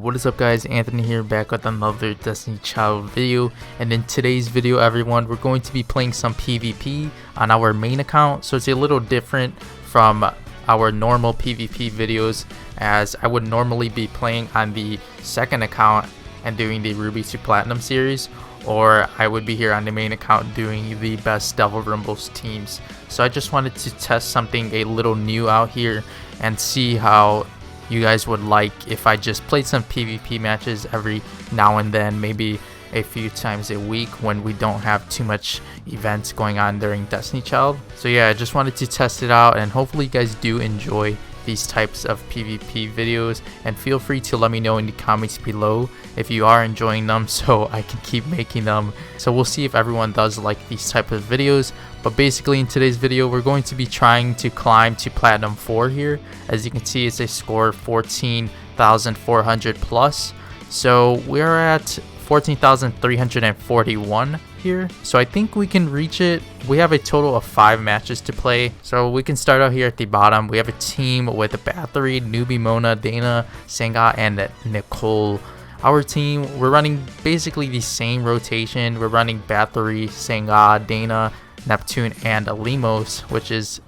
What is up guys, Anthony here, back with another Destiny Child video. And in today's video everyone, we're going to be playing some PvP on our main account. So it's a little different from our normal PvP videos, as I would normally be playing on the second account and doing the Ruby to Platinum series, or I would be here on the main account doing the best Devil Rumbles teams. So I just wanted to test something a little new out here and see how you guys would like if I just played some PvP matches every now and then, maybe a few times a week when we don't have too much events going on during Destiny Child. So yeah, I just wanted to test it out, and hopefully you guys do enjoy these types of PvP videos, and feel free to let me know in the comments below if you are enjoying them so I can keep making them. So we'll see if everyone does like these type of videos. But basically in today's video we're going to be trying to climb to Platinum 4 here. As you can see, it's a score 14,400 plus. So we're at 14,341 here, so I think we can reach it. We have a total of 5 matches to play, so we can start out here at the bottom. We have a team with a Bathory, Newbie, Mona, Dana, Senga, and Nicole. Our team, we're running basically the same rotation. We're running Bathory, Senga, Dana, Neptune, and Limos, which is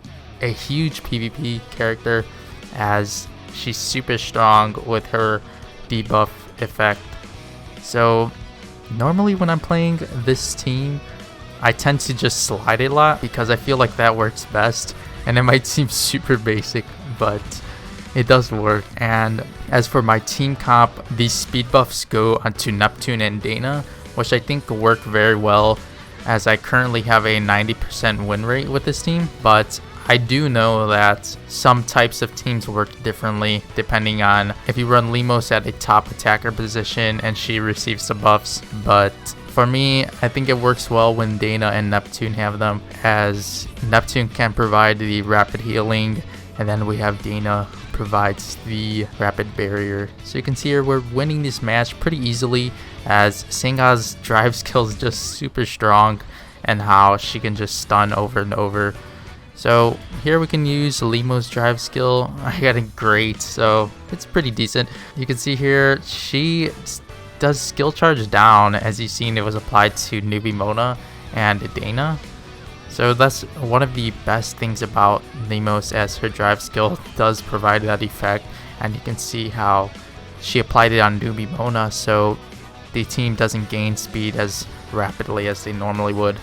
a huge PvP character as she's super strong with her debuff effect. So normally when I'm playing this team, I tend to just slide a lot because I feel like that works best, and it might seem super basic, but it does work. And as for my team comp, these speed buffs go onto Neptune and Dana, which I think work very well, as I currently have a 90% win rate with this team. But I do know that some types of teams work differently depending on if you run Limos at a top attacker position and she receives the buffs. But for me, I think it works well when Dana and Neptune have them, as Neptune can provide the rapid healing, and then we have Dana who provides the rapid barrier. So you can see here we're winning this match pretty easily, as Senga's drive skill is just super strong and how she can just stun over and over. So here we can use Limos drive skill. I got it great, so it's pretty decent. You can see here she does skill charge down. As you've seen, it was applied to Newbie, Mona, and Dana. So that's one of the best things about Limos, as her drive skill does provide that effect. And you can see how she applied it on Newbie, Mona, so the team doesn't gain speed as rapidly as they normally would.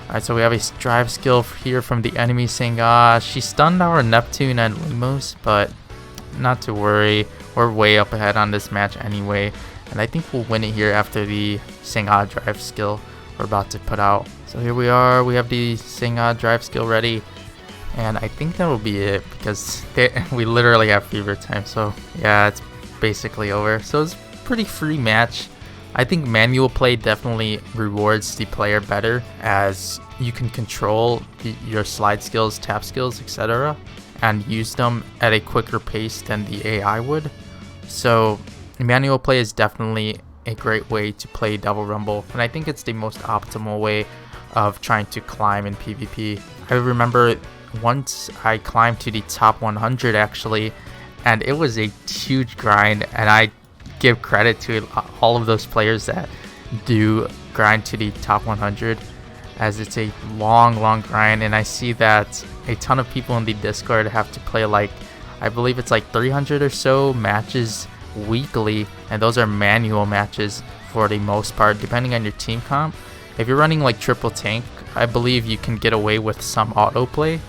Alright, so we have a drive skill here from the enemy Senga. She stunned our Neptune and Limos, but not to worry. We're way up ahead on this match anyway, and I think we'll win it here after the Senga drive skill we're about to put out. So here we are, we have the Senga drive skill ready, and I think that will be it, because we literally have fever time. So yeah, it's basically over. So it's a pretty free match. I think manual play definitely rewards the player better, as you can control your slide skills, tap skills, etc., and use them at a quicker pace than the AI would. So manual play is definitely a great way to play Devil Rumble, and I think it's the most optimal way of trying to climb in PvP. I remember once I climbed to the top 100 actually, and it was a huge grind, and I give credit to all of those players that do grind to the top 100, as it's a long grind. And I see that a ton of people in the Discord have to play, like, I believe it's like 300 or so matches weekly, and those are manual matches for the most part, depending on your team comp. If you're running like triple tank, I believe you can get away with some autoplay,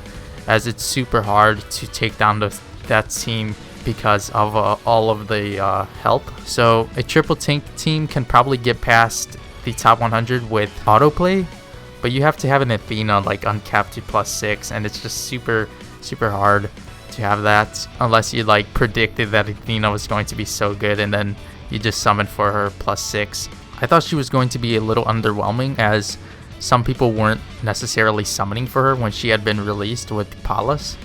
as it's super hard to take down that team because of all of the help. So a triple tank team can probably get past the top 100 with autoplay, but you have to have an Athena like uncapped to +6, and it's just super hard to have that unless you like predicted that Athena was going to be so good and then you just summoned for her +6. I thought she was going to be a little underwhelming, as some people weren't necessarily summoning for her when she had been released with Palas,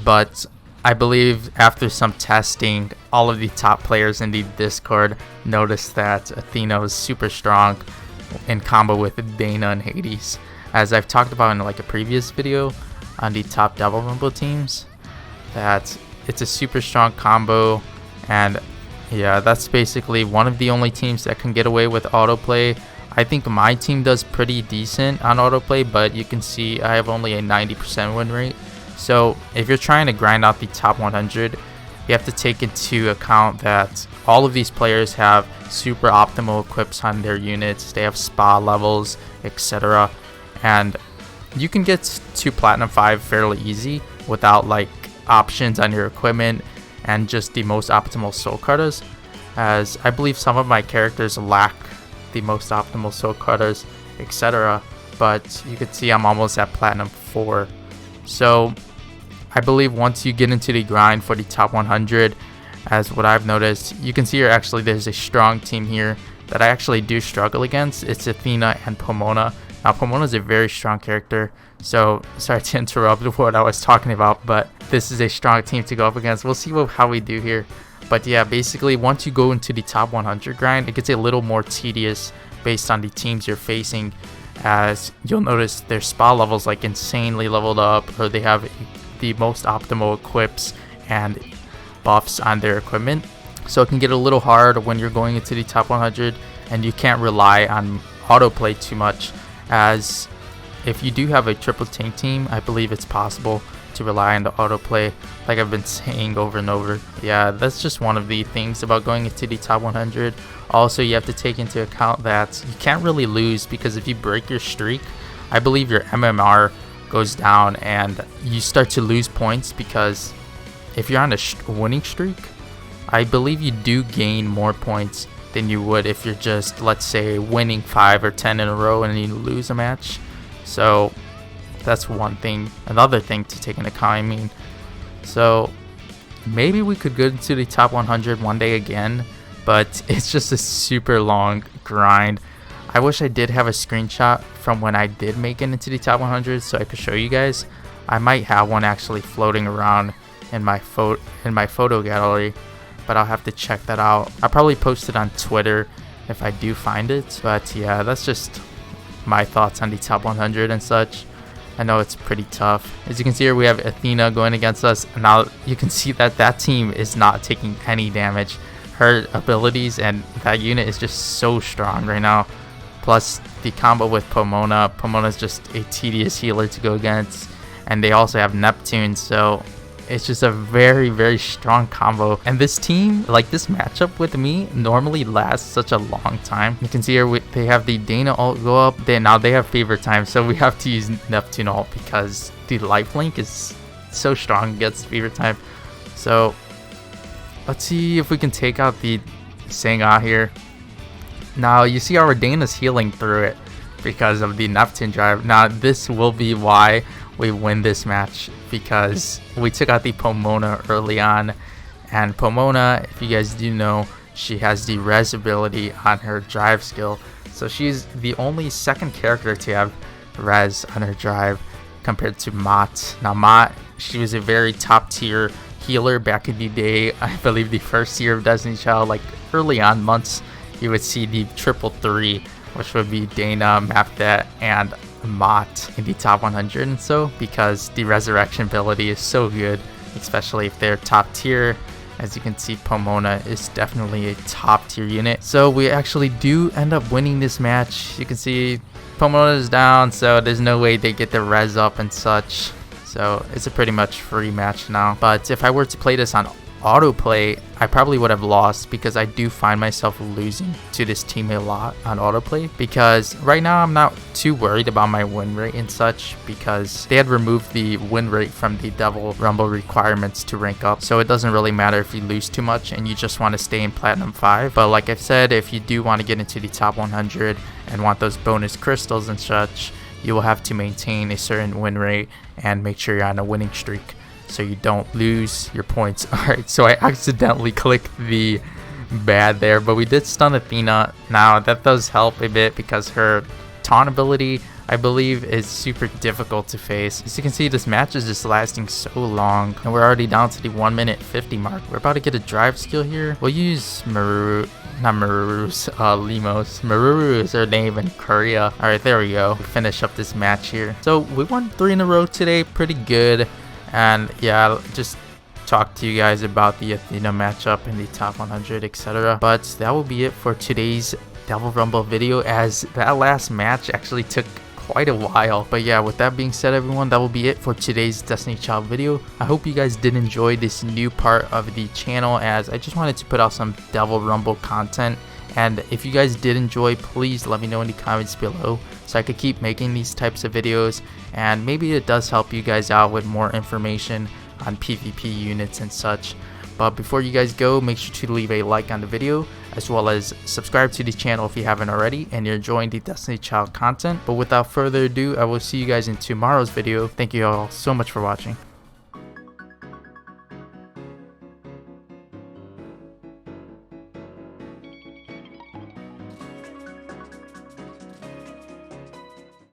but I believe after some testing, all of the top players in the Discord noticed that Athena was super strong in combo with Dana and Hades. As I've talked about in like a previous video on the top Devil Rumble teams, that it's a super strong combo, and Yeah, that's basically one of the only teams that can get away with autoplay. I think my team does pretty decent on autoplay, but you can see I have only a 90% win rate. So if you're trying to grind out the top 100, you have to take into account that all of these players have super optimal equips on their units. They have spa levels, etc. And you can get to Platinum 5 fairly easy without like options on your equipment and just the most optimal soul cutters, as I believe some of my characters lack the most optimal soul cutters, etc. But you can see I'm almost at Platinum 4. So I believe once you get into the grind for the top 100, as what I've noticed, you can see here actually there's a strong team here that I actually do struggle against. It's Athena and Pomona. Now Pomona is a very strong character, so sorry to interrupt what I was talking about, but this is a strong team to go up against. We'll see how we do here. But yeah, basically once you go into the top 100 grind, it gets a little more tedious based on the teams you're facing, as you'll notice their spa levels like insanely leveled up, or they have the most optimal equips and buffs on their equipment. So it can get a little hard when you're going into the top 100 and you can't rely on autoplay too much, as if you do have a triple tank team, I believe it's possible to rely on the autoplay, like I've been saying over and over. Yeah, that's just one of the things about going into the top 100. Also, you have to take into account that you can't really lose, because if you break your streak, I believe your MMR goes down and you start to lose points, because if you're on a winning streak, I believe you do gain more points than you would if you're just, let's say, winning 5 or 10 in a row and you lose a match. So that's one thing. Another thing to take into account, I mean. So maybe we could go into the top 100 one day again, but it's just a super long grind. I wish I did have a screenshot from when I did make it into the top 100 so I could show you guys. I might have one actually floating around in my photo gallery, but I'll have to check that out. I'll probably post it on Twitter if I do find it. But yeah, that's just my thoughts on the top 100 and such. I know it's pretty tough. As you can see here, we have Athena going against us. Now you can see that that team is not taking any damage. Her abilities and that unit is just so strong right now. Plus the combo with Pomona. Pomona is just a tedious healer to go against. And they also have Neptune, so it's just a very, very strong combo. And this team, like this matchup with me, normally lasts such a long time. You can see here they have the Dana ult go up. Now they have favorite time, so we have to use Neptune ult because the lifelink is so strong against favorite time. So let's see if we can take out the Senga here. Now you see our Dana's healing through it because of the Neptune drive. Now this will be why we win this match, because we took out the Pomona early on, and Pomona, if you guys do know, she has the res ability on her drive skill, so she's the only second character to have res on her drive compared to Mott. Now Mott, she was a very top tier healer back in the day. I believe the first year of Destiny Child, like early on months, you would see the triple 3, which would be Dana, Mapdet, and Mott in the top 100, and so because the resurrection ability is so good, especially if they're top tier. As you can see, Pomona is definitely a top tier unit, so we actually do end up winning this match. You can see Pomona is down, so there's no way they get the res up and such, so it's a pretty much free match now. But if I were to play this on autoplay, I probably would have lost, because I do find myself losing to this team a lot on autoplay, because right now I'm not too worried about my win rate and such, because they had removed the win rate from the Devil Rumble requirements to rank up, so it doesn't really matter if you lose too much and you just want to stay in Platinum 5. But like I've said, if you do want to get into the top 100 and want those bonus crystals and such, you will have to maintain a certain win rate and make sure you're on a winning streak, so you don't lose your points. Alright, so I accidentally clicked the bad there, but we did stun Athena. Now that does help a bit, because her taunt ability, I believe, is super difficult to face. As you can see, this match is just lasting so long, and we're already down to the 1 minute 50 mark. We're about to get a drive skill here. We'll use Limos. Maruru is her name in Korea. Alright, there we go. We finish up this match here. So we won 3 in a row today, pretty good. And yeah, just talk to you guys about the Athena matchup in the top 100, etc. But that will be it for today's Devil Rumble video, as that last match actually took quite a while. But yeah, with that being said, everyone, that will be it for today's Destiny Child video. I hope you guys did enjoy this new part of the channel, as I just wanted to put out some Devil Rumble content. And if you guys did enjoy, please let me know in the comments below so I could keep making these types of videos, and maybe it does help you guys out with more information on PvP units and such. But before you guys go, make sure to leave a like on the video, as well as subscribe to the channel if you haven't already and you're enjoying the Destiny Child content. But without further ado, I will see you guys in tomorrow's video. Thank you all so much for watching.